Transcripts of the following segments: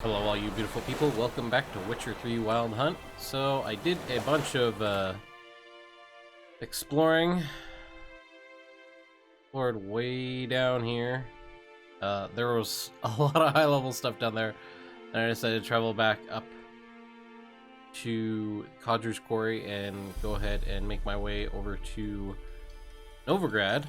Hello all you beautiful people, welcome back to Witcher 3 Wild Hunt. So I did a bunch of exploring. Explored way down here. There was a lot of high level stuff down there, and I decided to travel back up to Codger's Quarry and go ahead and make my way over to Novigrad.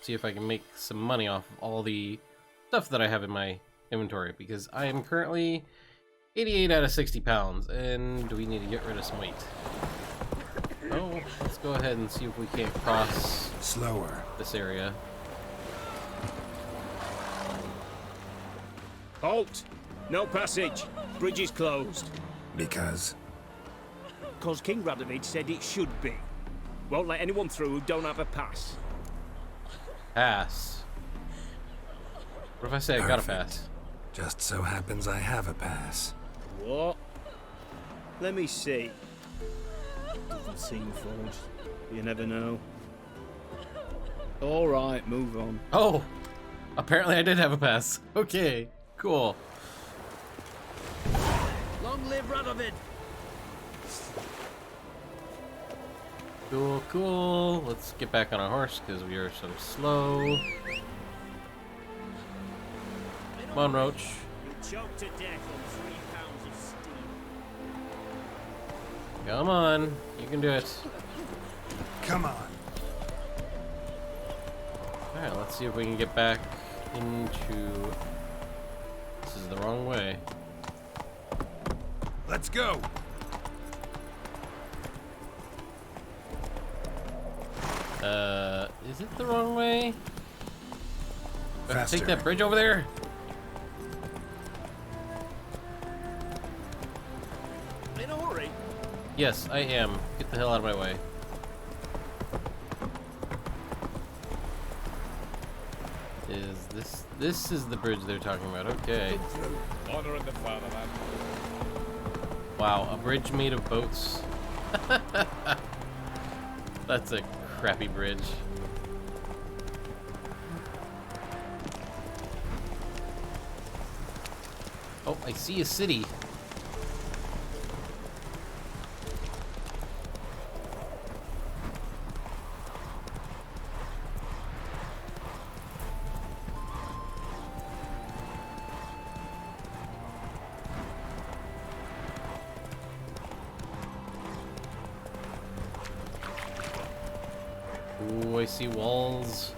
See if I can make some money off of all the stuff that I have in my inventory, because I am currently 88 out of 60 pounds and we need to get rid of some weight. So let's go ahead and see if we can't cross this area. Halt! No passage. Bridge is closed. Because King Radovid said it should be. Won't let anyone through who don't have a pass. Pass. What if I say I got a pass? just so happens I have a pass. What? Let me see. Doesn't seem forged. You never know. All right, move on. Oh, apparently I did have a pass. Okay, cool. Long live Radovid! Cool, cool. Let's get back on our horse because we are so slow. Come on, Roach. You'll choke to death on 3 pounds of steam. Come on, you can do it. Come on. Alright, let's see if we can get back into... This is the wrong way. Let's go. Is it the wrong way? Do I have to take Faster. that bridge over there? In a hurry? Yes, I am. Get the hell out of my way. This is the bridge they're talking about, okay. Honor in the fatherland. Wow, a bridge made of boats. That's a crappy bridge. Oh, I see a city. Ooh, I see walls.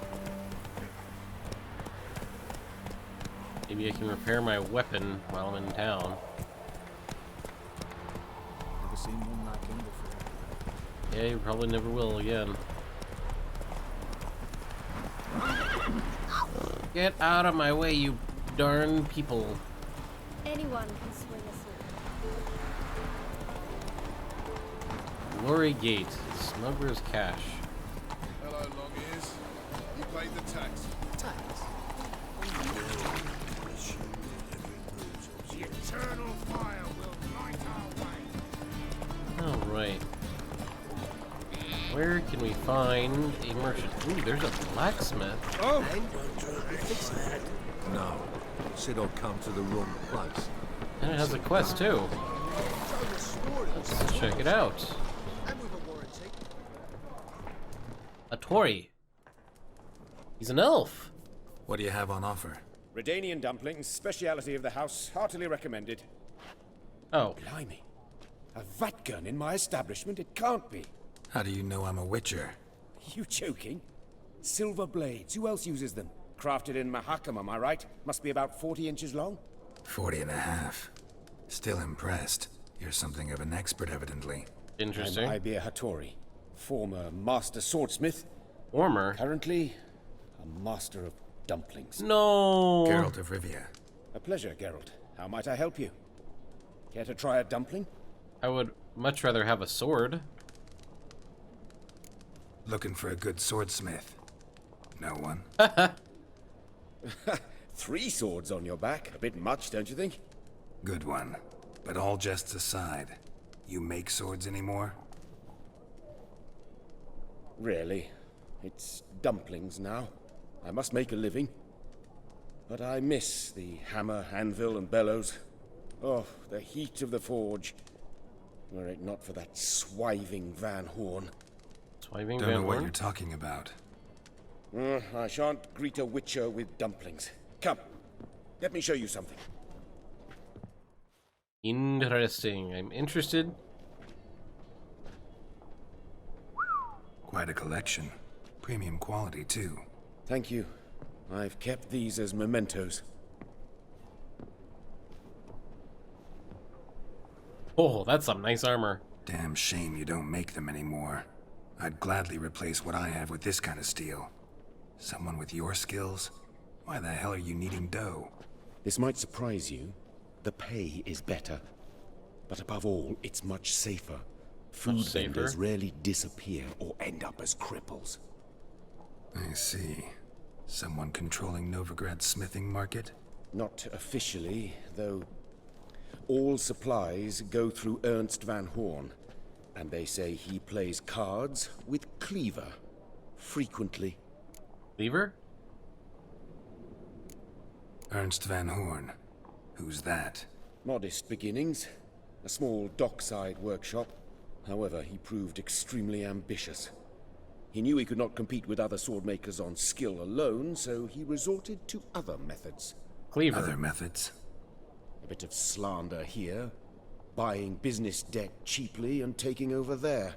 Maybe I can repair my weapon while I'm in town. Never seen one like him before. Yeah, you probably never will again. Get out of my way, you darn people. Anyone can swing a sword. Glory Gate, Smuggler's Cache. Hello, long ears. You paid the tax. The eternal fire will light our way. Alright. Where can we find a merchant? Ooh, there's a blacksmith. Oh! No, Sid'll come to the wrong place. And it has a quest too. Let's check it out. A Tory. He's an elf. What do you have on offer? Redanian dumplings, speciality of the house, heartily recommended. Oh, Blimey. A vat gun in my establishment? It can't be. How do you know I'm a witcher? You joking? Silver blades, who else uses them? Crafted in Mahakam, am I right? Must be about 40 inches long? 40 and a half. Still impressed. You're something of an expert, evidently. interesting. I'm Ibir Hattori, former master swordsmith, Warmer. currently a master of dumplings. No. Geralt of Rivia. A pleasure, Geralt. How might I help you? Care to try a dumpling? I would much rather have a sword. Looking for a good swordsmith. No one? 3 swords on your back. A bit much, don't you think? Good one. But all jests aside, you make swords anymore? Really? It's dumplings now. I must make a living. But I miss the hammer, anvil, and bellows. Oh, the heat of the forge. Were it not for that swiving Van Horn. Swiving Don't Van know what Horn? you're talking about. I shan't greet a witcher with dumplings. Come, let me show you something. Interesting. I'm interested. Quite a collection. Premium quality, too. Thank you. I've kept these as mementos. Oh, that's some nice armor. Damn shame you don't make them anymore. I'd gladly replace what I have with this kind of steel. Someone with your skills? Why the hell are you needing dough? This might surprise you. The pay is better. But above all, it's much safer. Food safer? vendors rarely disappear or end up as cripples. I see. Someone controlling Novigrad's smithing market? Not officially, though. All supplies go through Ernst Van Horn, and they say he plays cards with Cleaver. Frequently. Lever? Ernst Van Horn. Who's that? Modest beginnings. A small dockside workshop. However, he proved extremely ambitious. He knew he could not compete with other swordmakers on skill alone, so he resorted to other methods. Cleaver. Other methods? A bit of slander here, buying business debt cheaply and taking over there.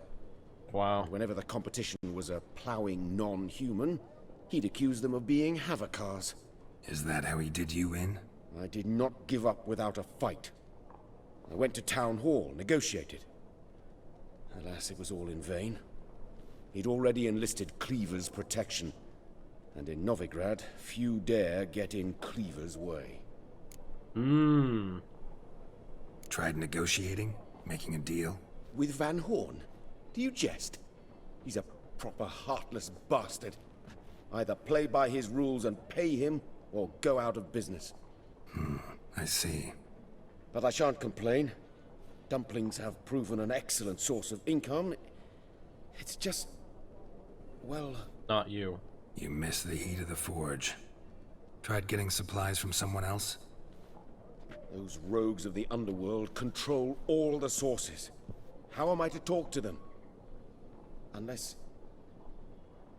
Wow. Whenever the competition was a plowing non-human, he'd accuse them of being Havakars. Is that how he did you in? I did not give up without a fight. I went to town hall, negotiated. Alas, it was all in vain. He'd already enlisted Cleaver's protection, and in Novigrad, few dare get in Cleaver's way. Tried negotiating? Making a deal? With Van Horn? Do you jest? He's a proper heartless bastard. Either play by his rules and pay him, or go out of business. I see. But I shan't complain. Dumplings have proven an excellent source of income. It's just... well... Not you. You miss the heat of the forge. Tried getting supplies from someone else? Those rogues of the underworld control all the sources. How am I to talk to them? Unless...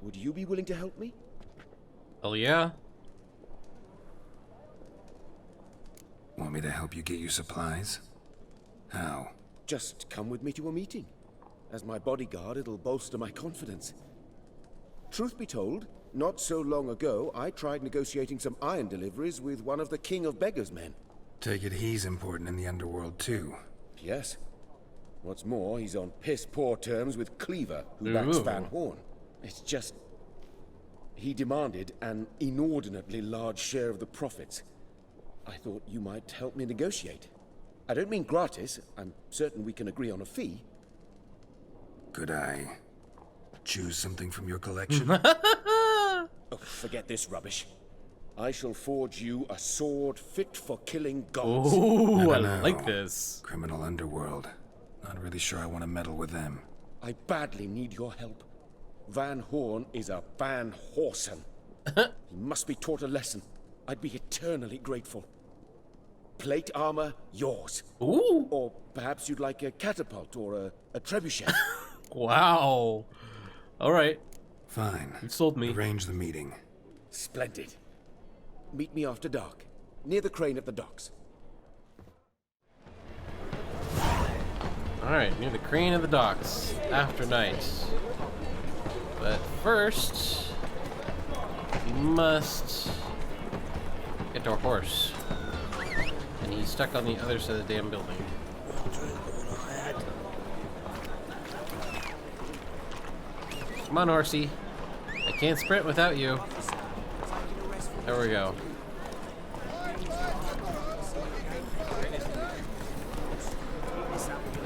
would you be willing to help me? Hell yeah. Want me to help you get you supplies? How? Just come with me to a meeting. As my bodyguard, it'll bolster my confidence. Truth be told, not so long ago, I tried negotiating some iron deliveries with one of the King of Beggars' men. Take it he's important in the underworld, too. Yes. What's more, he's on piss-poor terms with Cleaver, who backs Ooh. Van Horn. It's just... he demanded an inordinately large share of the profits. I thought you might help me negotiate. I don't mean gratis. I'm certain we can agree on a fee. Could I choose something from your collection? Oh, forget this rubbish. I shall forge you a sword fit for killing gods. Ooh, I don't know. like this. Criminal underworld. Not really sure I want to meddle with them. I badly need your help. Van Horn is a Van Horsen. He must be taught a lesson. I'd be eternally grateful. Plate armor, yours. Ooh. Or perhaps you'd like a catapult or a trebuchet. Wow. All right. Fine. You sold me. Arrange the meeting. Splendid. Meet me after dark, near the crane at the docks. All right, near the crane of the docks after night. But first, we must get to our horse. And he's stuck on the other side of the damn building. Come on, horsey. I can't sprint without you. There we go.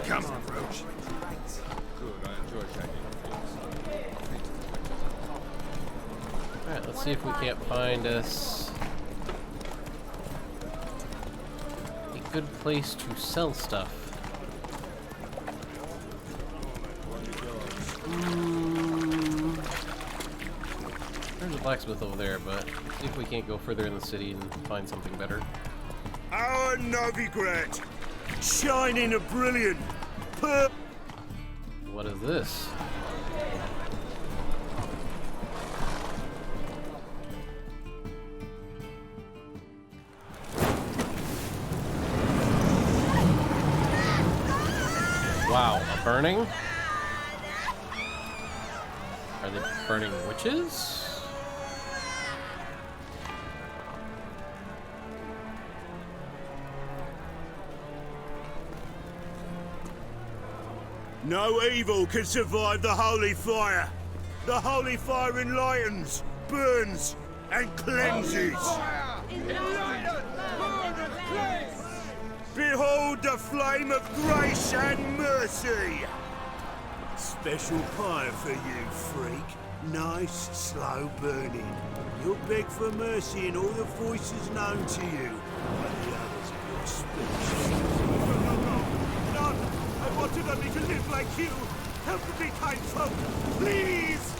Come on, Roach. Good, I enjoy taking Alright, let's see if we can't find us a good place to sell stuff. There's a blacksmith over there, but see if we can't go further in the city and find something better. Our Novigrad, Shining a brilliant. What is this? Wow, a burning? Are they burning witches? No evil can survive the holy fire. The holy fire enlightens, burns, and cleanses. Behold the flame of grace and mercy. Special fire for you, freak. Nice, slow burning. You'll beg for mercy in all the voices known to you by the others of your species. No, I wanted only to live like you. Help me, kind folk, please!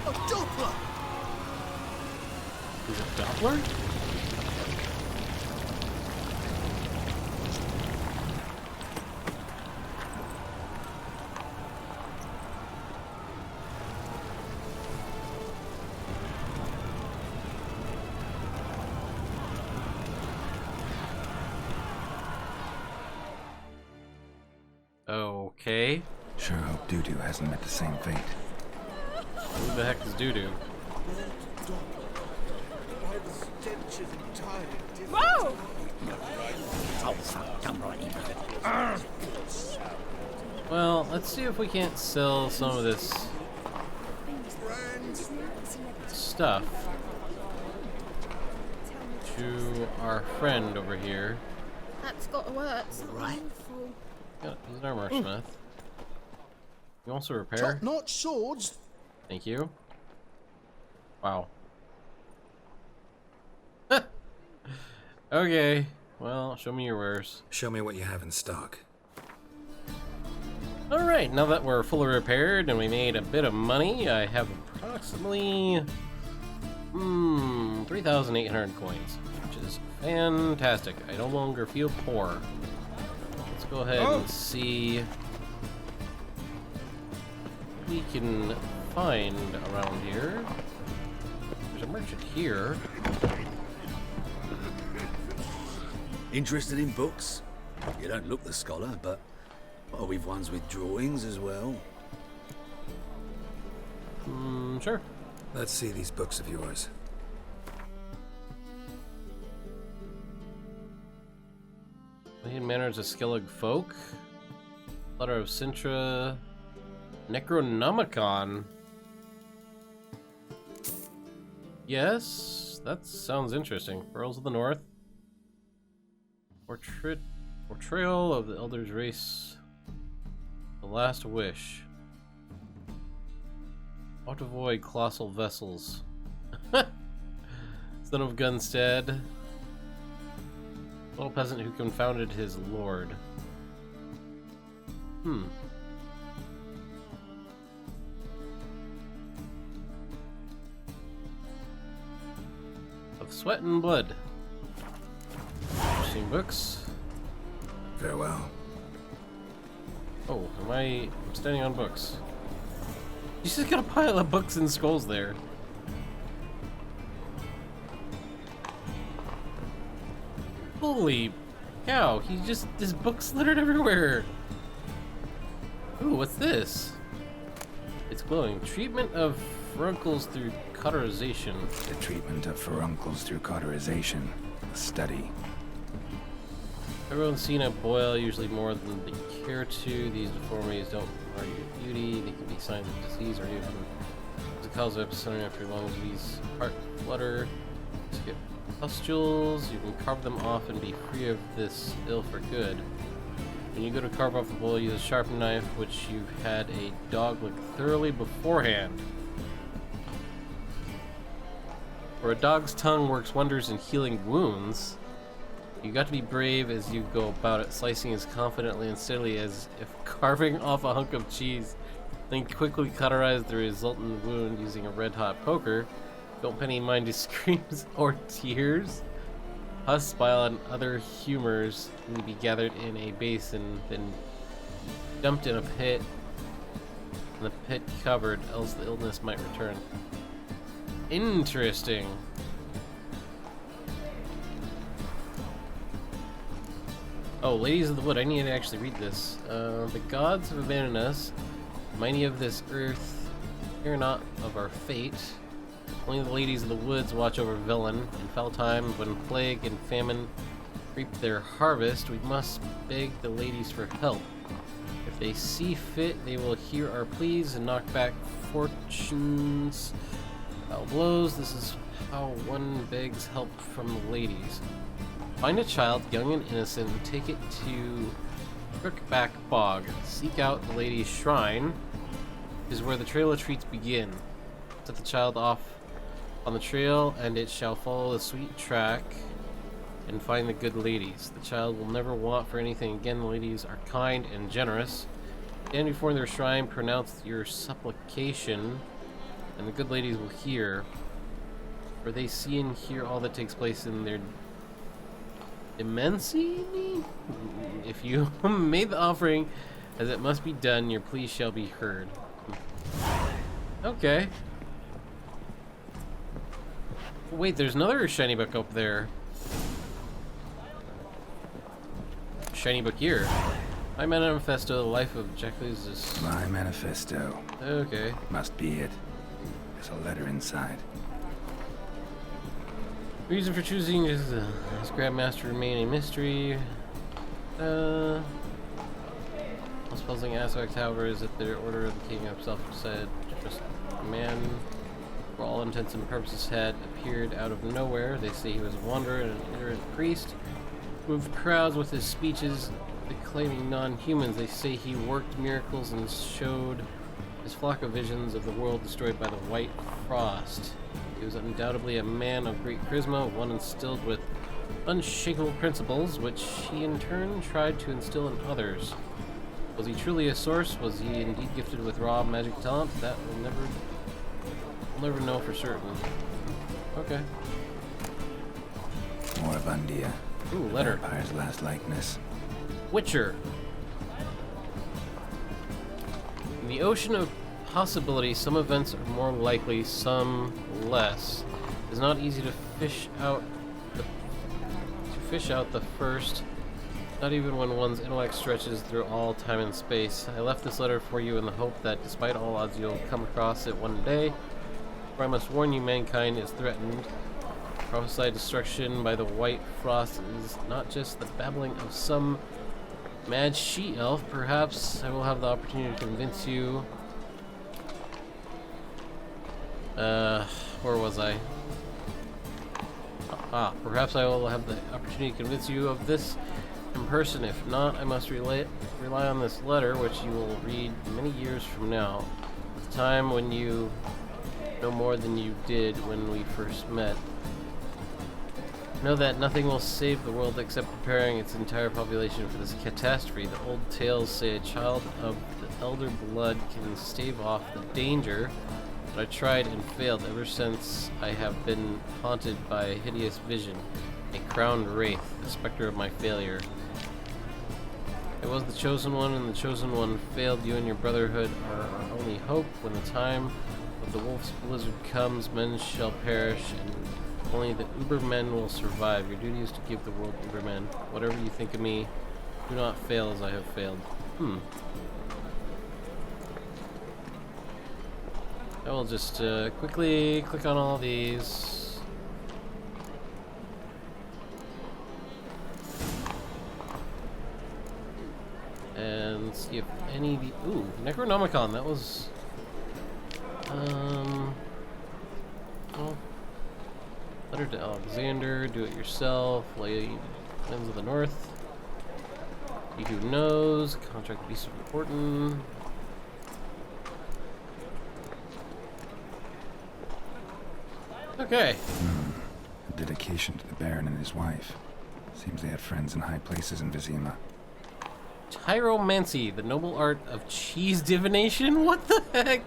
A Doppler! Is it Doppler? Okay. Sure hope Doo-Doo hasn't met the same fate. Who the heck is Doo-Doo? Whoa! Well, let's see if we can't sell some of this stuff to our friend over here. That's got to work. Right. Yeah, he's an armor smith. You also repair? Top-notch swords. Thank you. Wow. Okay. Well, show me your wares. Show me what you have in stock. Alright, now that we're fully repaired and we made a bit of money, I have approximately 3,800 coins, which is fantastic. I no longer feel poor. Let's go ahead and see what we can find around here. There's a merchant here. Interested in books? You don't look the scholar, but we've ones with drawings as well. Sure. Let's see these books of yours. Hidden Manners of Skellig Folk. Letter of Sintra. Necronomicon. Yes, that sounds interesting. Pearls of the North. Portrayal of the Elder's Race. The Last Wish. How to avoid colossal vessels. Son of Gunstead. Little peasant who confounded his lord. Of Sweat and Blood. Interesting books. Farewell. Oh, I'm standing on books? You just got a pile of books and scrolls there. Holy cow, there's books littered everywhere. Ooh, what's this? It's glowing. Treatment of furuncles through cauterization. The treatment of furuncles through cauterization. A study. Everyone's seen a boil, usually more than they care to. These deformities don't mar your beauty. They can be signs of disease or even the cause of epicenter after lungs, these heart flutter. Skip pustules. You can carve them off and be free of this ill for good. When you go to carve off the boil, use a sharpened knife, which you've had a dog lick thoroughly beforehand. For a dog's tongue works wonders in healing wounds. You got to be brave as you go about it, slicing as confidently and steadily as if carving off a hunk of cheese. then quickly cauterize the resultant wound using a red-hot poker. Don't pay any mind to screams or tears. Pus, bile, and other humors need to be gathered in a basin, then dumped in a pit, and the pit covered, else the illness might return. Interesting. Oh, Ladies of the Wood, I need to actually read this. The gods have abandoned us. Mighty of this earth, fear not of our fate. Only the ladies of the woods watch over villain. In foul times, when plague and famine reap their harvest, we must beg the ladies for help. If they see fit, they will hear our pleas and knock back fortune's foul blows. This is how one begs help from the ladies. Find a child, young and innocent, and take it to Crookback Bog. Seek out the lady's shrine, is where the trail of treats begin. Set the child off on the trail, and it shall follow the sweet track and find the good ladies. The child will never want for anything again. The ladies are kind and generous. Stand before their shrine, pronounce your supplication, and the good ladies will hear. For they see and hear all that takes place in their immensity. If you made the offering as it must be done, your plea shall be heard. Okay. Wait, there's another shiny book up there. Shiny book here. My manifesto, the life of Jacques. My manifesto. Okay. Must be it. There's a letter inside. Reason for choosing is this Grandmaster remain a mystery. Most puzzling aspect, however, is that the order of the king himself said just a man, for all intents and purposes, had appeared out of nowhere. They say he was a wanderer and an ignorant priest, moved crowds with his speeches, declaiming non-humans. They say he worked miracles and showed his flock of visions of the world destroyed by the white frost. He was undoubtedly a man of great charisma, one instilled with unshakable principles, which he in turn tried to instill in others. Was he truly a source? Was he indeed gifted with raw magic talent? That we'll never know for certain. Okay. Moribundia. Ooh, letter. Vampire's last likeness. Witcher. In the ocean of possibility, some events are more likely, some less. It's not easy to fish out the first, not even when one's intellect stretches through all time and space. I left this letter for you in the hope that despite all odds you'll come across it one day. For I must warn you, mankind is threatened. Prophesied destruction by the white frost is not just the babbling of some mad she-elf. Perhaps I will have the opportunity to convince you. Where was I? Perhaps I will have the opportunity to convince you of this in person. If not, I must rely on this letter, which you will read many years from now. The time when you know more than you did when we first met. Know that nothing will save the world except preparing its entire population for this catastrophe. The old tales say a child of the elder blood can stave off the danger, but I tried and failed. Ever since I have been haunted by a hideous vision, a crowned wraith, the specter of my failure. I was the chosen one, and the chosen one failed. You and your brotherhood are our only hope. When the time of the wolf's blizzard comes, men shall perish, and only the Ubermen will survive. Your duty is to give the world Ubermen. Whatever you think of me, do not fail as I have failed. I will just quickly click on all these. And see if any of the... Ooh, Necronomicon, that was... Oh. Letter to Alexander, do it yourself, Lands of the North. He who knows, contract beast of important. Okay. A dedication to the Baron and his wife. Seems they had friends in high places in Vizima. Tyromancy, the noble art of cheese divination? What the heck?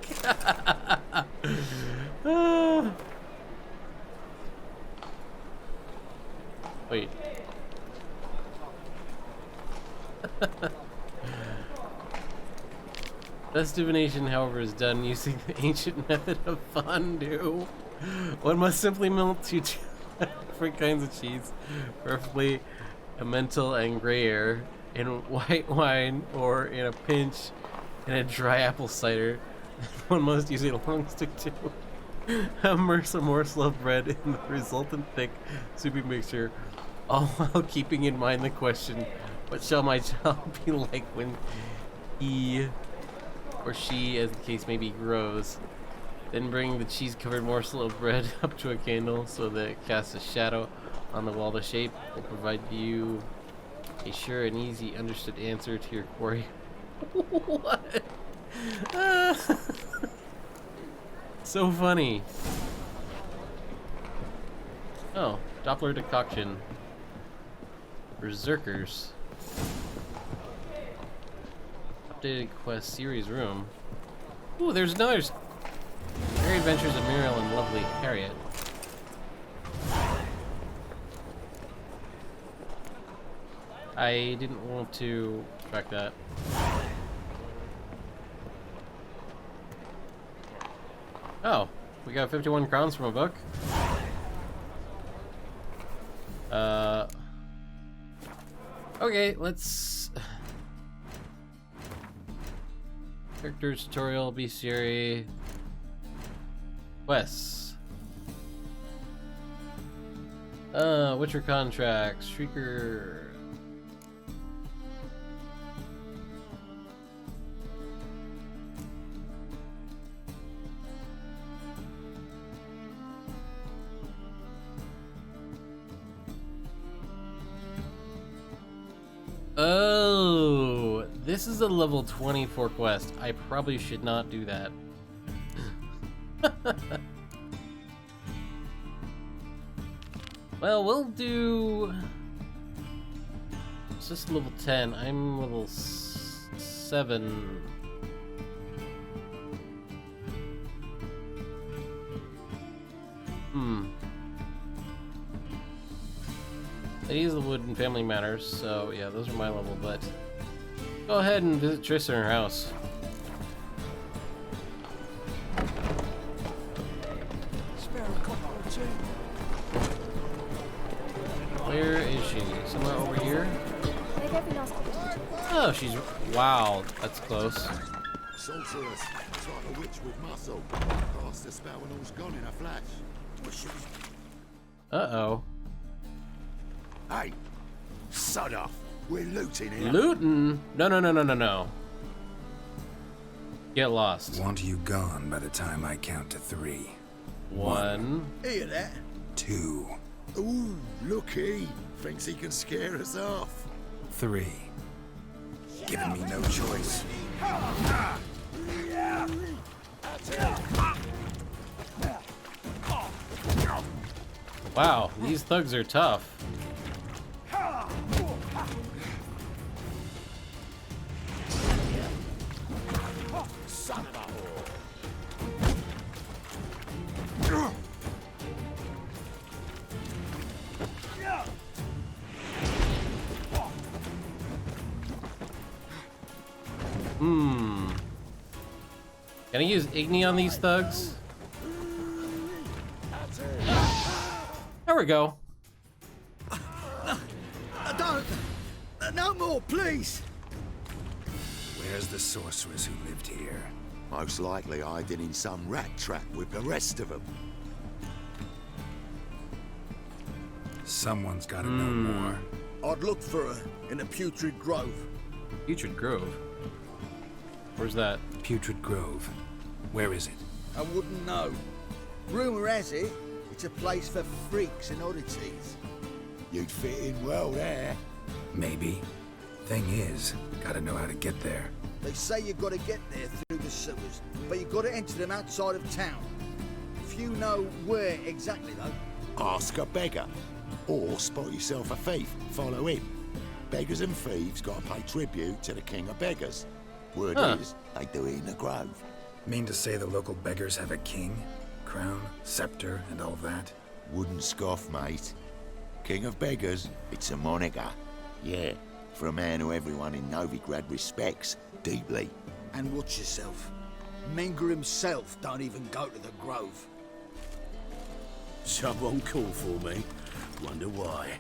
Wait. This divination, however, is done using the ancient method of fondue. One must simply melt two different kinds of cheese, preferably Emmental and Gruyere, in white wine or in a pinch in a dry apple cider. One must use a long stick to immerse a morsel of bread in the resultant thick, soupy mixture, all while keeping in mind the question, what shall my child be like when he or she, as the case may be, grows? Then bring the cheese-covered morsel of bread up to a candle so that it casts a shadow on the wall. The shape will provide you a sure and easy understood answer to your query. What? So funny. Oh, Doppler decoction. Berserkers. Updated quest series room. Ooh, there's another. Merry Adventures of Muriel and Lovely Harriet. I didn't want to track that. Oh, we got 51 crowns from a book. Okay, let's... Character tutorial, bestiary... Quests. Witcher contracts, Shrieker... Oh, this is a level 24 quest. I probably should not do that. Well, we'll do... It's just level 10. I'm level 7. Ladies of the Wood and Family Matters, so yeah, those are my level, but go ahead and visit Triss in her house. Where is she? Somewhere over here? Oh, she's... Wow, that's close. Sorceress, it's like a witch with muscle. Cast the spell and all's gone in a flash. Uh-oh. Hey, sod off. We're looting here. Looting? No. Get lost. Want you gone by the time I count to 3. 1. Hear that? 2. Ooh, looky. Thinks he can scare us off. 3. Giving me no choice. Wow, these thugs are tough. Can I use Igni on these thugs? There we go. No more, please. Where's the sorceress who lived here? Most likely hiding in some rat trap with the rest of them. Someone's gotta know more. I'd look for her in the Putrid Grove. Putrid Grove? Where's that? Putrid Grove. Where is it? I wouldn't know. Rumour has it, it's a place for freaks and oddities. You'd fit in well there. Maybe. Thing is, gotta know how to get there. They say you gotta get there through the sewers, but you gotta enter them outside of town. Few know where exactly, though. Ask a beggar. Or spot yourself a thief. Follow him. Beggars and thieves gotta pay tribute to the king of beggars. Word Huh. is, they do it in the grove. Mean to say the local beggars have a king? Crown, scepter, and all that? Wouldn't scoff, mate. King of beggars, it's a moniker. Yeah, for a man who everyone in Novigrad respects deeply. And watch yourself. Menger himself don't even go to the grove. Someone call for me. Wonder why.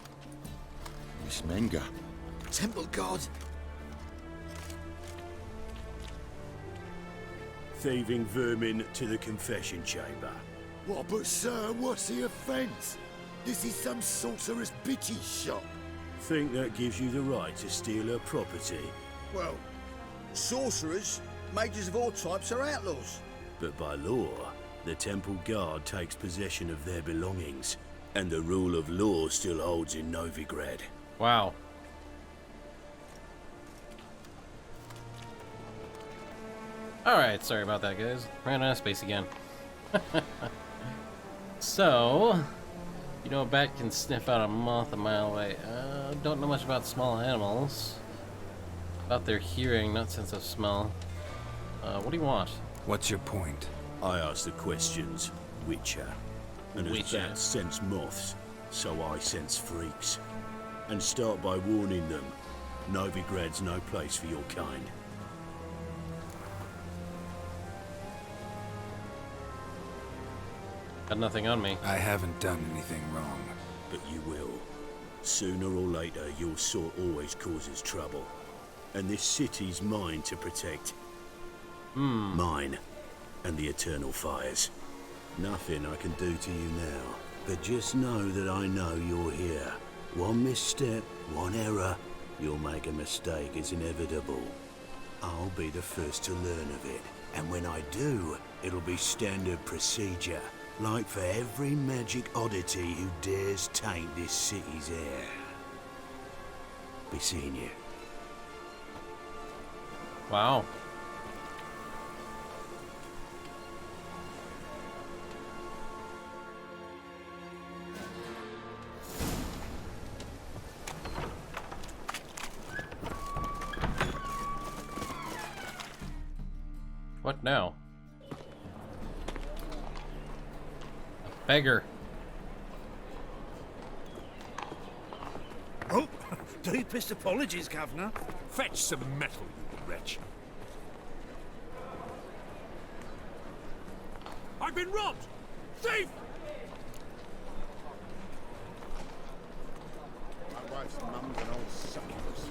Miss Menger. Temple God. Thieving vermin to the confession chamber. What, but sir, what's the offence? This is some sorcerer's bitchy shop. Think that gives you the right to steal her property? Well, sorcerers, mages of all types are outlaws. But by law, the temple guard takes possession of their belongings, and the rule of law still holds in Novigrad. Wow. Alright, sorry about that, guys. Ran out of space again. So, you know a bat can sniff out a moth a mile away. Don't know much about small animals. About their hearing, not sense of smell. What do you want? What's your point? I ask the questions, Witcher. And as Witcher. bats sense moths, so I sense freaks. And start by warning them, Novigrad's no place for your kind. Got nothing on me. I haven't done anything wrong. But you will. Sooner or later, your sort always causes trouble. And this city's mine to protect. Mine. And the eternal fires. Nothing I can do to you now. But just know that I know you're here. One misstep, one error, you'll make a mistake. It's inevitable. I'll be the first to learn of it. And when I do, it'll be standard procedure. Like for every magic oddity who dares taint this city's air. Be seeing you. Wow. What now? A beggar. Oh, deepest apologies, Governor. Fetch some metal, you wretch. I've been robbed! Thief! My wife's mum's an old succubus.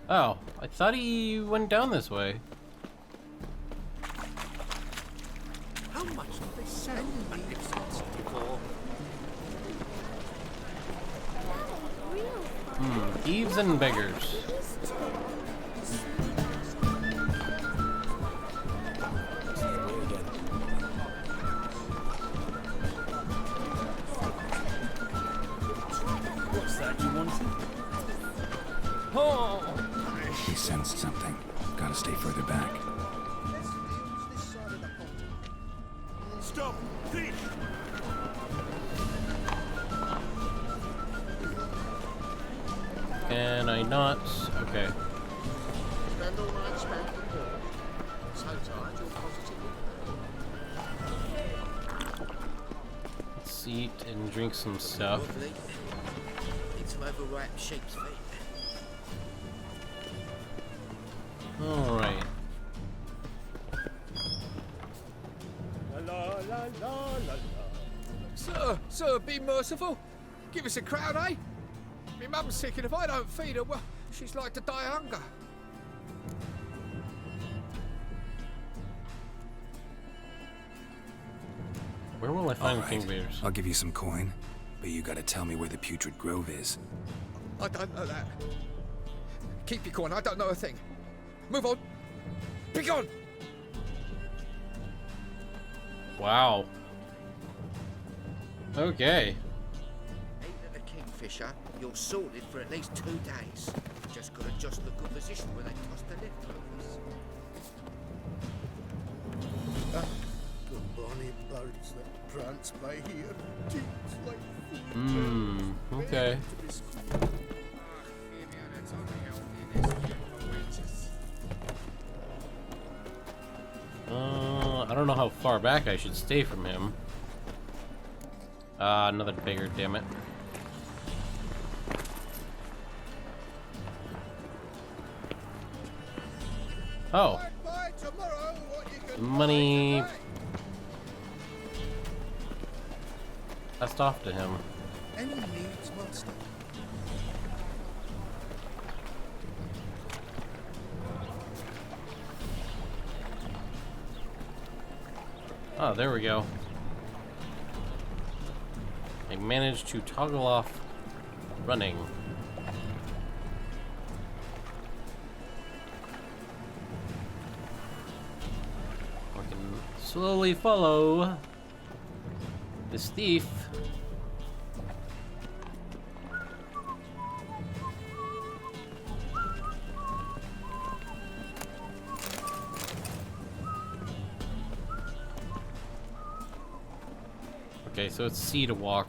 Oh, I thought he went down this way. How much did they sell magnificence for? Thieves and beggars. What's that you wanted? Oh! He sensed something. Gotta stay further back. Stop! Thief! Can I not? Okay. Spend all night spanking walls. So tired you're positively. Let's eat and drink some stuff. Lovely. Need some overripe sheep's feet. Alright. Sir, be merciful. Give us a crown, eh? My mum's sick, and if I don't feed her, well, she's like to die of hunger. Where will I find All right, kingbears? I'll give you some coin, but you gotta tell me where the putrid grove is. I don't know that. Keep your coin, I don't know a thing. Move on. Be gone! Wow. Okay. Ain't the kingfisher, you're sorted for at least 2 days. Just gotta adjust the good position where they toss the lid through us. Good boy. Funny birds that prance by here. Teats like Okay. I don't know how far back I should stay from him. Another beggar, damn it. Oh. Money passed off to him. Any needs, master? Oh, there we go. I managed to toggle off running. I can slowly follow this thief. Okay, so it's C to walk.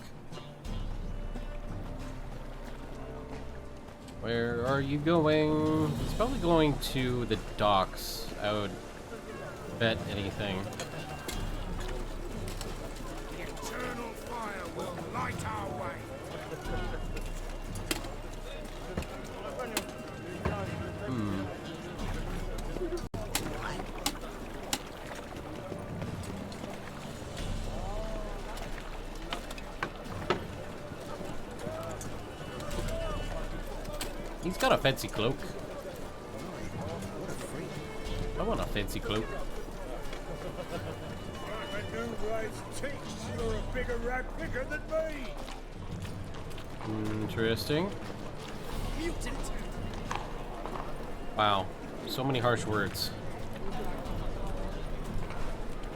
Where are you going? He's probably going to the docks. I would bet anything. The eternal fire will light our way. He's got a fancy cloak. I want a fancy cloak. Novigrad's teats, you're a bigger rat picker than me. Interesting. Wow, so many harsh words.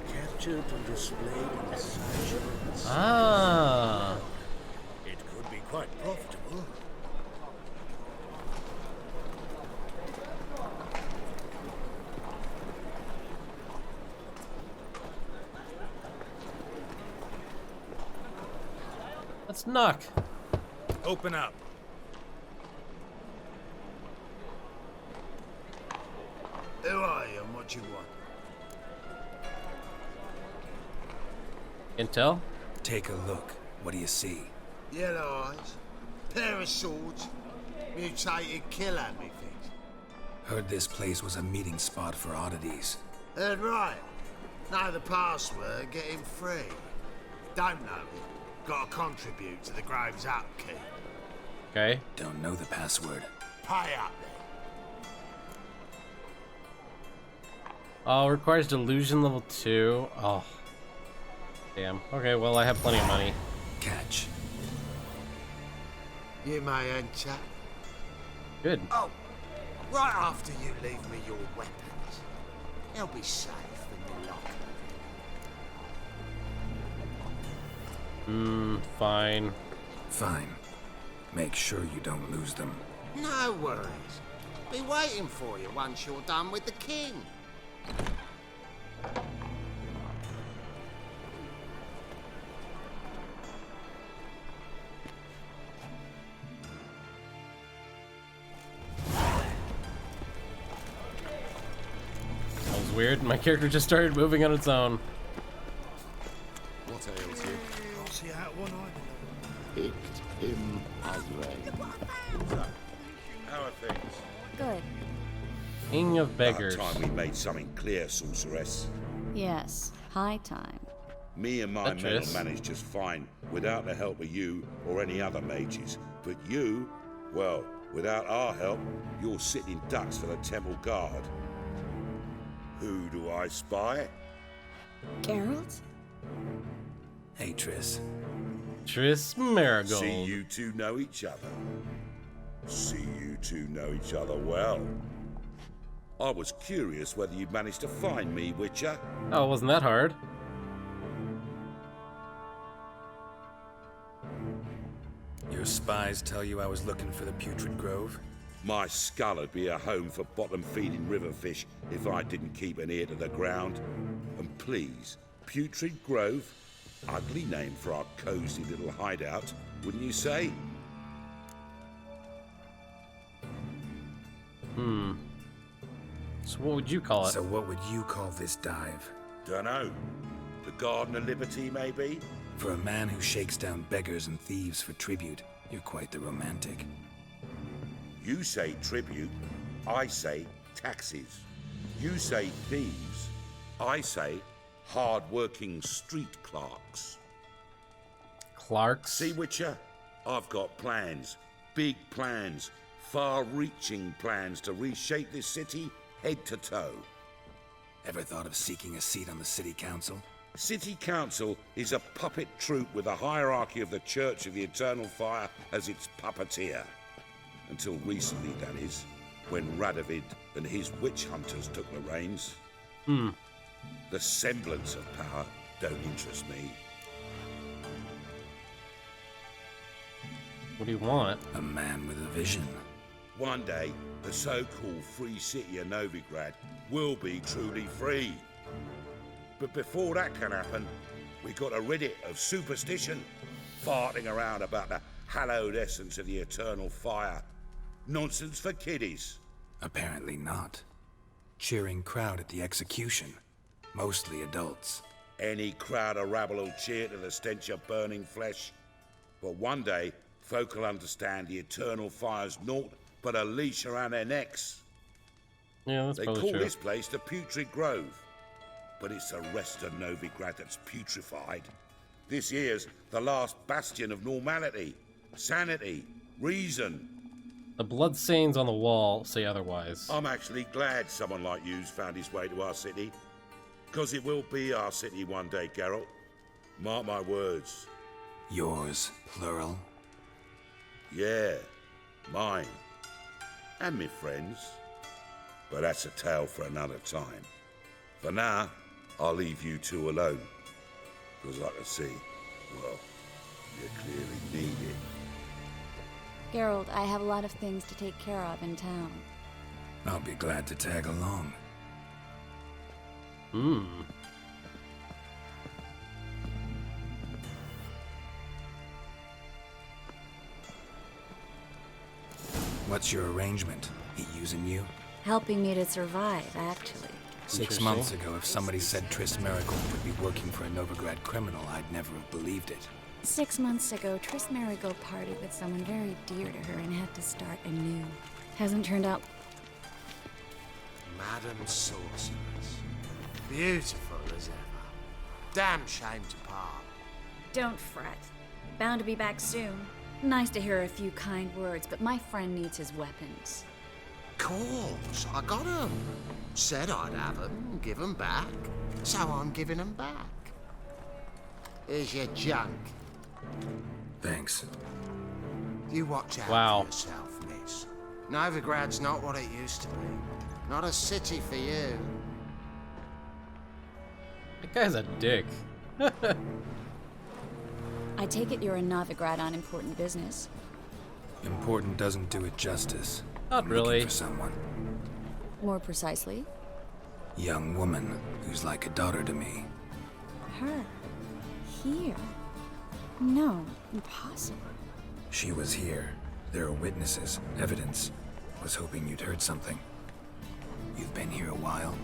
Captured and displayed in the sanctuary. Ah. It could be quite profitable. Let's knock. Open up. Who are you and what you want? Intel? Take a look. What do you see? Yellow eyes, pair of swords, mutated killer, methinks. Heard this place was a meeting spot for oddities. Heard right. Know the password, get him free. Don't know it. Gotta contribute to the Grave's upkeep. Okay. Don't know the password. Pay up then. Oh, requires delusion level 2. Oh. Damn. Okay, well, I have plenty of money. Catch. You may enter. Good. Oh, right after you leave me your weapons. They'll be safe in the locker. Fine. Fine. Make sure you don't lose them. No worries. Be waiting for you once you're done with the king. That was weird. My character just started moving on its own. What ails you? Can't see out one eye. Picked him as rain. How are things? Good. King of beggars. About time we made something clear, sorceress. Yes, high time. Me and my That men will Triss. manage just fine without the help of you or any other mages. But you, well, without our help, you're sitting ducks for the temple guard. Who do I spy? Geralt? Hey, Triss. Triss Marigold. See you two know each other. See you two know each other well. I was curious whether you'd managed to find me, Witcher. Oh, wasn't that hard? Your spies tell you I was looking for the Putrid Grove? My skull would be a home for bottom-feeding river fish if I didn't keep an ear to the ground. And please, Putrid Grove. Ugly name for our cozy little hideout, wouldn't you say? So what would you call it? So what would you call this dive? Dunno. The Garden of Liberty, maybe? For a man who shakes down beggars and thieves for tribute, you're quite the romantic. You say tribute, I say taxes. You say thieves, I say hard-working street clerks. Clarks? See, Witcher? I've got plans. Big plans. Far-reaching plans to reshape this city head to toe. Ever thought of seeking a seat on the city council? City Council is a puppet troupe with a hierarchy of the Church of the Eternal Fire as its puppeteer. Until recently, that is, when Radovid and his witch hunters took the reins. The semblance of power don't interest me. What do you want? A man with a vision. One day, the so-called free city of Novigrad will be truly free. But before that can happen, we got to rid it of superstition, farting around about the hallowed essence of the eternal fire. Nonsense for kiddies. Apparently not. Cheering crowd at the execution. Mostly adults. Any crowd of rabble will cheer to the stench of burning flesh. But one day, folk will understand the eternal fire's naught but a leash around their necks. Yeah, that's They probably call true. this place the Putrid Grove. But it's the rest of Novigrad that's putrefied. This here's the last bastion of normality, sanity, reason. The bloodstains on the wall say otherwise. I'm actually glad someone like you's found his way to our city. Because it will be our city one day, Geralt. Mark my words. Yours, plural. Yeah, mine. And me friends. But that's a tale for another time. For now, I'll leave you two alone. Because I can see, well, you clearly need it. Geralt, I have a lot of things to take care of in town. I'll be glad to tag along. What's your arrangement? He using you? Helping me to survive, actually. 6 months ago, if somebody said Triss Marigold would be working for a Novigrad criminal, I'd never have believed it. 6 months ago, Triss Marigold partied with someone very dear to her and had to start anew. Hasn't turned out... Madam Sorceress. Beautiful as ever. Damn shame to part. Don't fret. Bound to be back soon. Nice to hear a few kind words, but my friend needs his weapons. Course, I got 'em. Said I'd have 'em, give 'em back. So I'm giving 'em back. Here's your junk. Thanks. You watch out Wow. for yourself, miss. Novigrad's not what it used to be. Not a city for you. That guy's a dick. I take it you're in Novigrad on important business. Important doesn't do it justice. Not I'm really. looking for someone. More precisely, Young woman who's like a daughter to me. her. Here. No, impossible. She was here. There are witnesses, evidence. Was hoping you'd heard something. You've been here a while.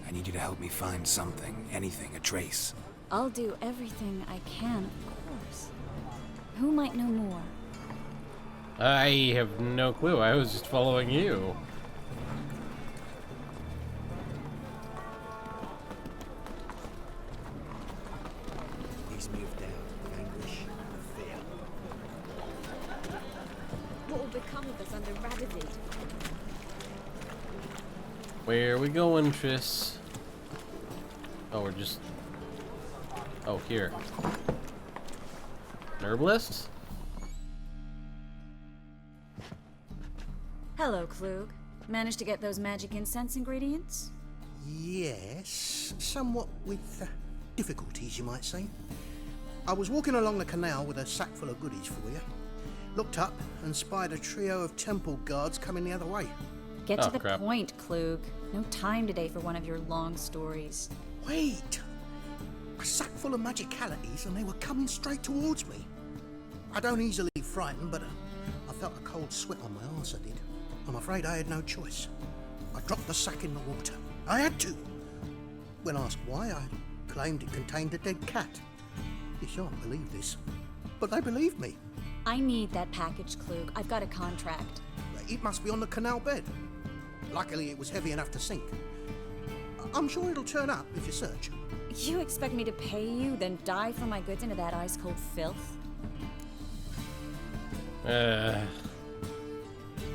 I need you to help me find something, anything, a trace. I'll do everything I can, of course. Who might know more? I have no clue. I was just following you. He's moved out of anguish and fear. What will become of us under Radovid? Where are we going, Triss? Oh, we're just... Oh, here. Herbalist? Hello, Klug. Managed to get those magic incense ingredients? Yes, somewhat with difficulties, you might say. I was walking along the canal with a sack full of goodies for you. Looked up and spied a trio of temple guards coming the other way. Get to the point, Klug. No time today for one of your long stories. Wait! A sack full of magicalities, and they were coming straight towards me. I don't easily frighten, but I felt a cold sweat on my arse, I did. I'm afraid I had no choice. I dropped the sack in the water. I had to. When asked why, I claimed it contained a dead cat. You shan't believe this, but they believed me. I need that package, Klug. I've got a contract. It must be on the canal bed. Luckily, it was heavy enough to sink. I'm sure it'll turn up if you search. You expect me to pay you, then dive for my goods into that ice-cold filth? I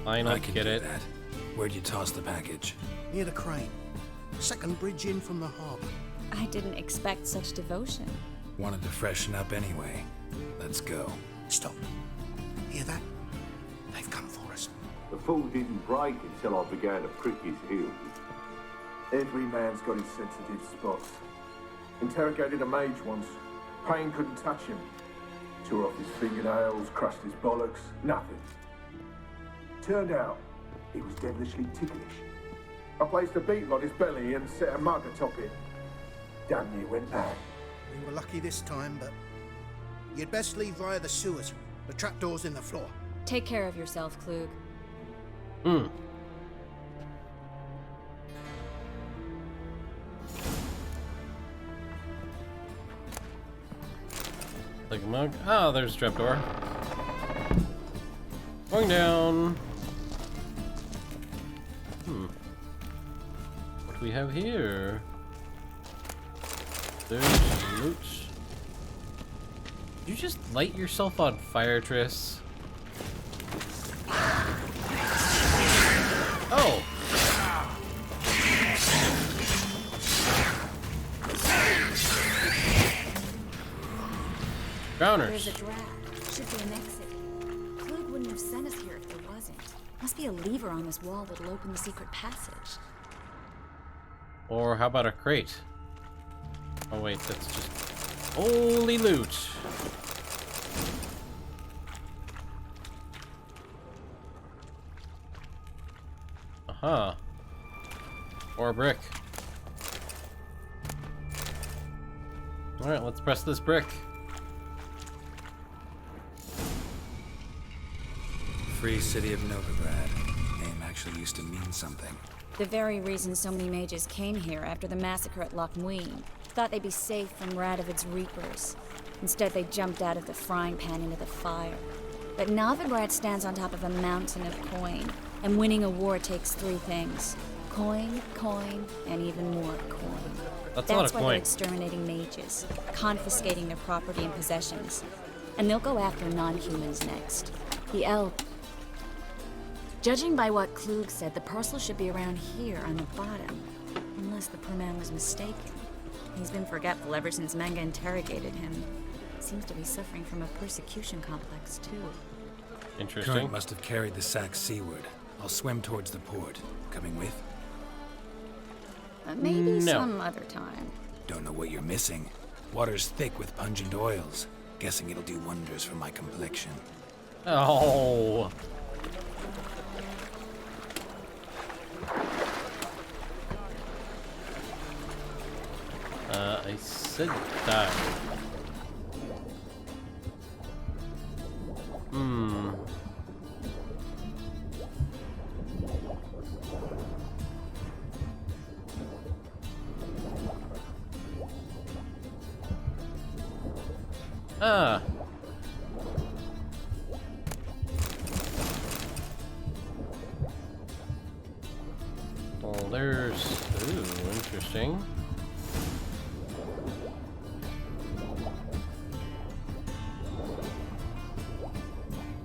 can get do it. that. Where'd you toss the package? Near the crane. Second bridge in from the harbour. I didn't expect such devotion. Wanted to freshen up anyway. Let's go. Stop. Hear that? They've come for us. The fool didn't break until I began to prick his heels. Every man's got his sensitive spots. Interrogated a mage once. Pain couldn't touch him. Tore off his fingernails, crushed his bollocks, nothing. Turned out, he was devilishly ticklish. I placed a beetle on his belly and set a mug atop it. Damn near went mad. We were lucky this time, but you'd best leave via the sewers. The trapdoor's in the floor. Take care of yourself, Klug. Like a mug. Oh, there's a trapdoor. Going down. What do we have here? There's loot. Did you just light yourself on fire, Triss? Oh! Drowners. There's a draft. Should be an exit. Klug wouldn't have sent us here if there wasn't. Must be a lever on this wall that'll open the secret passage. Or how about a crate? Oh wait, that's just only loot. Aha. Or a brick. Alright, let's press this brick. Free city of Novigrad. Name actually used to mean something. The very reason so many mages came here after the massacre at Loch Muin. Thought they'd be safe from Radovid's reapers. Instead, they jumped out of the frying pan into the fire. But Novigrad stands on top of a mountain of coin, and winning a war takes three things. Coin, coin, and even more coin. That's a lot of why coin. they're exterminating mages, confiscating their property and possessions. And they'll go after non-humans next. The elf. Judging by what Klug said, the parcel should be around here on the bottom. Unless the poor man was mistaken. He's been forgetful ever since Manga interrogated him. Seems to be suffering from a persecution complex, too. Interesting. Current must have carried the sack seaward. I'll swim towards the port. Coming with? Maybe some other time. Don't know what you're missing. Water's thick with pungent oils. Guessing it'll do wonders for my complexion. Oh. I said dive. Ah. Well, there's... Ooh, interesting.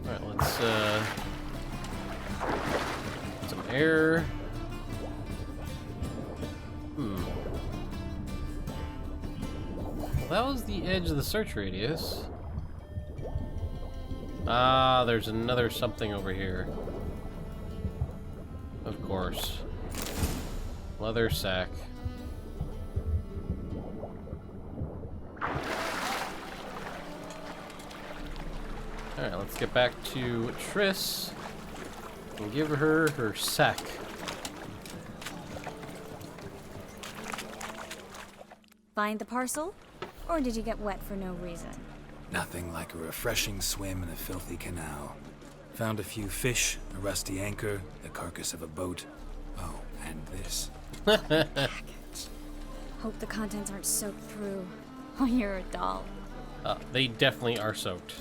Alright, let's, some air. Well, that was the edge of the search radius. Ah, there's another something over here. Of course. Leather sack. Alright, let's get back to Triss and give her her sack. Find the parcel? Or did you get wet for no reason? Nothing like a refreshing swim in a filthy canal. Found a few fish, a rusty anchor, the carcass of a boat. Oh, and this. Hope the contents aren't soaked through. Oh, you're a doll. They definitely are soaked.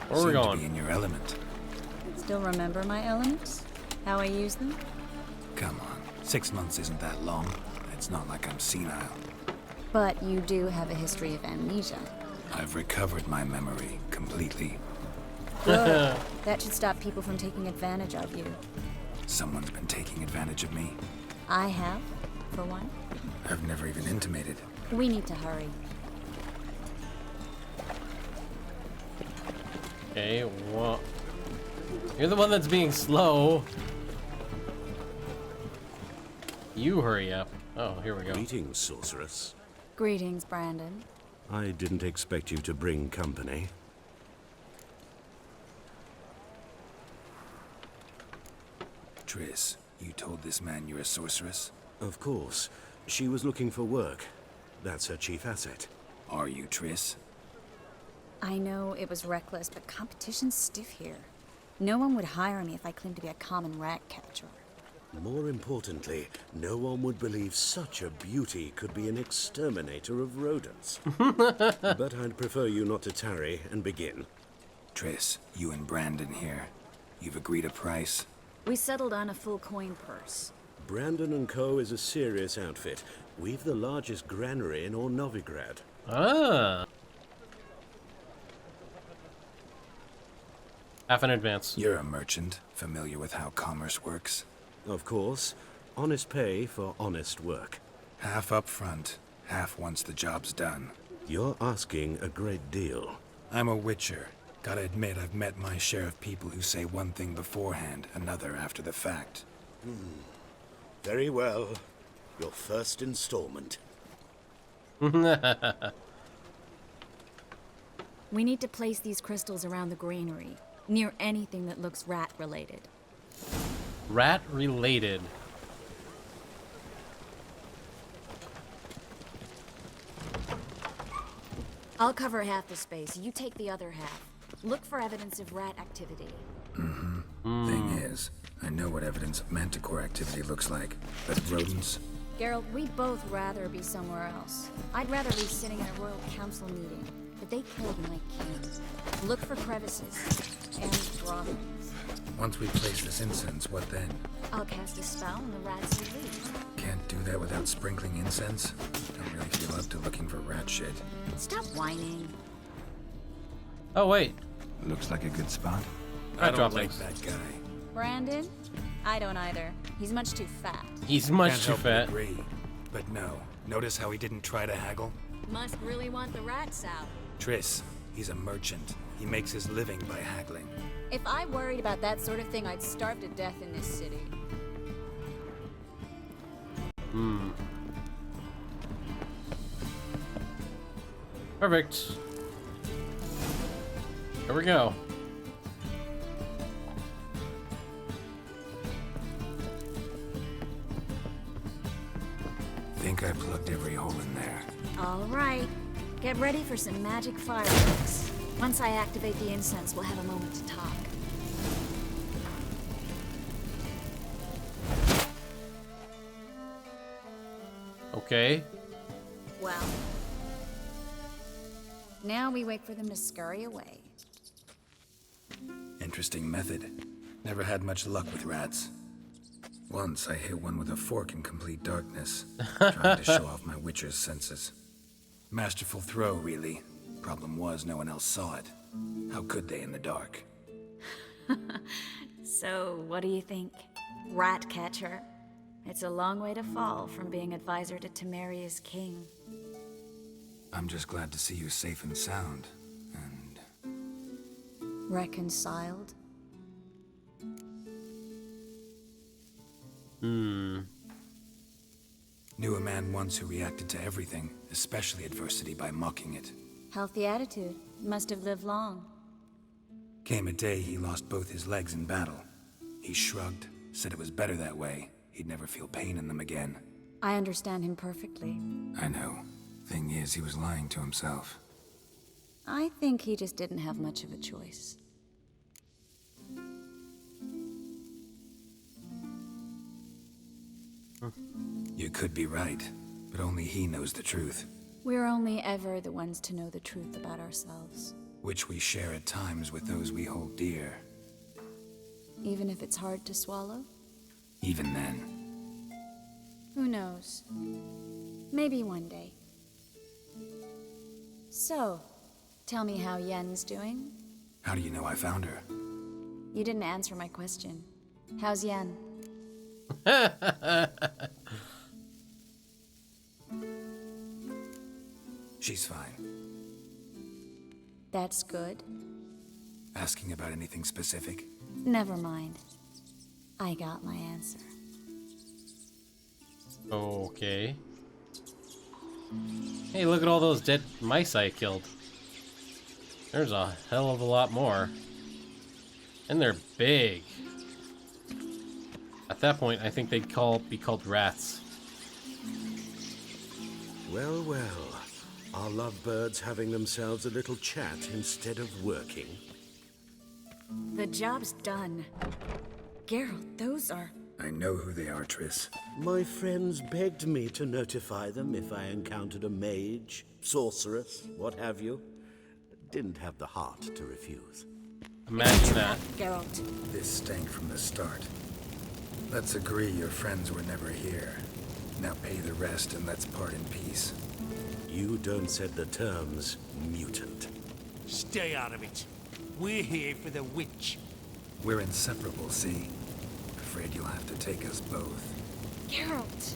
Where are we Seem to going? be in your element. Still remember my elements? How I use them? Come on, 6 months isn't that long. It's not like I'm senile. But you do have a history of amnesia. I've recovered my memory completely. Good. That should stop people from taking advantage of you. Someone's been taking advantage of me. I have, for one. I've never even intimated. We need to hurry. Okay, well... You're the one that's being slow. You hurry up. Oh, here we go. Greetings, sorceress. Greetings, Brandon. I didn't expect you to bring company. Triss, you told this man you're a sorceress? Of course. She was looking for work. That's her chief asset. Are you, Triss? I know it was reckless, but competition's stiff here. No one would hire me if I claimed to be a common rat catcher. More importantly, no one would believe such a beauty could be an exterminator of rodents. But I'd prefer you not to tarry and begin. Triss, you and Brandon here. You've agreed a price? We settled on a full coin purse. Brandon & Co. is a serious outfit. We've the largest granary in all Novigrad. Ah. Half in advance. You're a merchant, familiar with how commerce works. Of course. Honest pay for honest work. Half up front, half once the job's done. You're asking a great deal. I'm a witcher. Gotta admit, I've met my share of people who say one thing beforehand, another after the fact. Very well. Your first installment. We need to place these crystals around the granary, near anything that looks rat-related. Rat-related. I'll cover half the space, you take the other half. Look for evidence of rat activity. Thing is, I know what evidence of manticore activity looks like, but rodents? Geralt, we'd both rather be somewhere else. I'd rather be sitting in a royal council meeting, but they killed my king. Look for crevices and droppings. Once we place this incense, what then? I'll cast a spell and the rats will leave. Can't do that without sprinkling incense? Don't really feel up to looking for rat shit. Stop whining. Oh, wait. Looks like a good spot. I don't like that guy. Brandon? I don't either. He's much too fat. He's much Can't too help but fat. agree. But no. Notice how he didn't try to haggle? Must really want the rats out. Triss, he's a merchant. He makes his living by haggling. If I worried about that sort of thing, I'd starve to death in this city. Perfect. Here we go. Think I plugged every hole in there. All right. Get ready for some magic fireworks. Once I activate the incense, we'll have a moment to talk. Okay. Well, now we wait for them to scurry away. Interesting method. Never had much luck with rats. Once I hit one with a fork in complete darkness, trying to show off my witcher's senses. Masterful throw, really. Problem was, no one else saw it. How could they in the dark? So, what do you think? Rat catcher? It's a long way to fall from being advisor to Temeria's king. I'm just glad to see you safe and sound, and... Reconciled? Knew a man once who reacted to everything, especially adversity, by mocking it. Healthy attitude. Must have lived long. Came a day he lost both his legs in battle. He shrugged, said it was better that way. He'd never feel pain in them again. I understand him perfectly. I know. Thing is, he was lying to himself. I think he just didn't have much of a choice. You could be right, but only he knows the truth. We're only ever the ones to know the truth about ourselves. Which we share at times with those we hold dear. Even if it's hard to swallow? Even then. Who knows? Maybe one day. So, tell me how Yen's doing? How do you know I found her? You didn't answer my question. How's Yen? She's fine. That's good. Asking about anything specific? Never mind. I got my answer. Okay. Hey, look at all those dead mice I killed. There's a hell of a lot more. And they're big. At that point, I think they'd be called rats. Well, well. Are lovebirds having themselves a little chat instead of working? The job's done. Geralt, those are... I know who they are, Triss. My friends begged me to notify them if I encountered a mage, sorceress, what have you. Didn't have the heart to refuse. Imagine that. Geralt. This stank from the start. Let's agree your friends were never here. Now pay the rest and let's part in peace. You don't set the terms, mutant. Stay out of it. We're here for the witch. We're inseparable, see? Afraid you'll have to take us both. Geralt.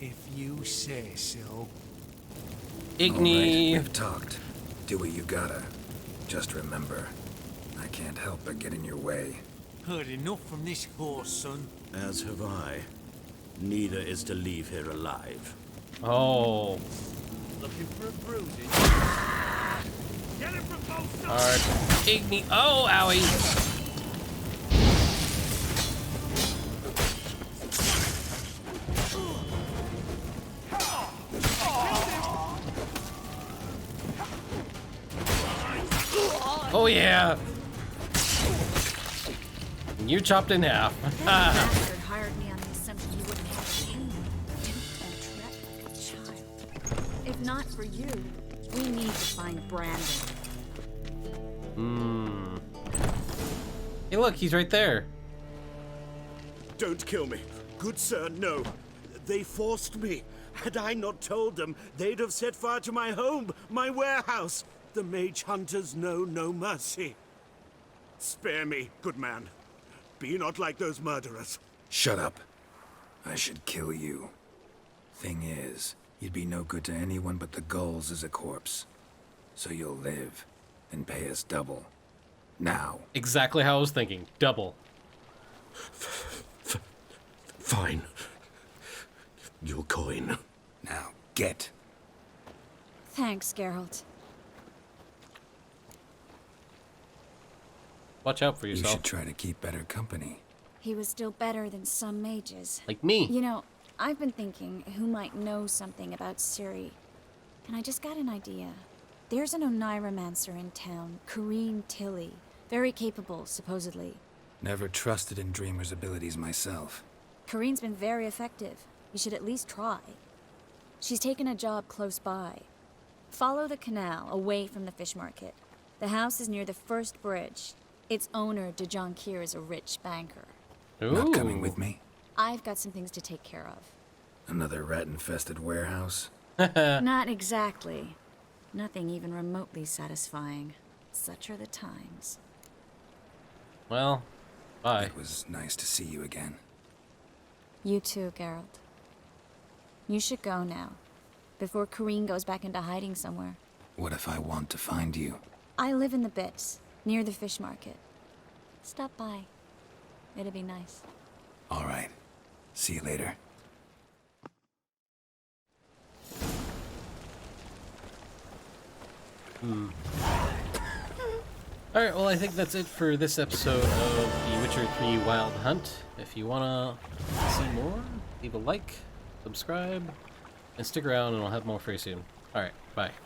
If you say so. Igni. All right, we've talked. Do what you gotta. Just remember, I can't help but get in your way. Heard enough from this horse, son. As have I. Neither is to leave here alive. Oh. Looking for a bruising? Get it from both Alright. sides! Igni. Oh, owie. Oh yeah! You chopped in half. Bastard hired me on the assumption you wouldn't have pain. Didn't treat like a child. If not for you, we need to find Brandon. Hey look, he's right there. Don't kill me. Good sir, no. They forced me. Had I not told them, they'd have set fire to my home, my warehouse. The mage hunters know no mercy. Spare me, good man. Be not like those murderers. Shut up. I should kill you. Thing is, you'd be no good to anyone but the gulls as a corpse. So you'll live and pay us double. Now. Exactly how I was thinking. Double. Fine. Your coin. Now, get. Thanks, Geralt. Watch out for You yourself. should try to keep better company. He was still better than some mages. Like me. You know, I've been thinking who might know something about Ciri. And I just got an idea. There's an Oniromancer in town, Corrine Tilly. Very capable, supposedly. Never trusted in Dreamer's abilities myself. Corrine's been very effective. You should at least try. She's taken a job close by. Follow the canal, away from the fish market. The house is near the first bridge. Its owner, De Jonquier, is a rich banker. Not coming with me? I've got some things to take care of. Another rat-infested warehouse? Not exactly. Nothing even remotely satisfying. Such are the times. Well, bye. It was nice to see you again. You too, Geralt. You should go now, before Corrine goes back into hiding somewhere. What if I want to find you? I live in the Bits, near the fish market. Stop by. It'd be nice. All right. See you later. Alright, well I think that's it for this episode of The Witcher 3 Wild Hunt. If you wanna see more, leave a like, subscribe, and stick around and I'll have more for you soon. Alright, bye.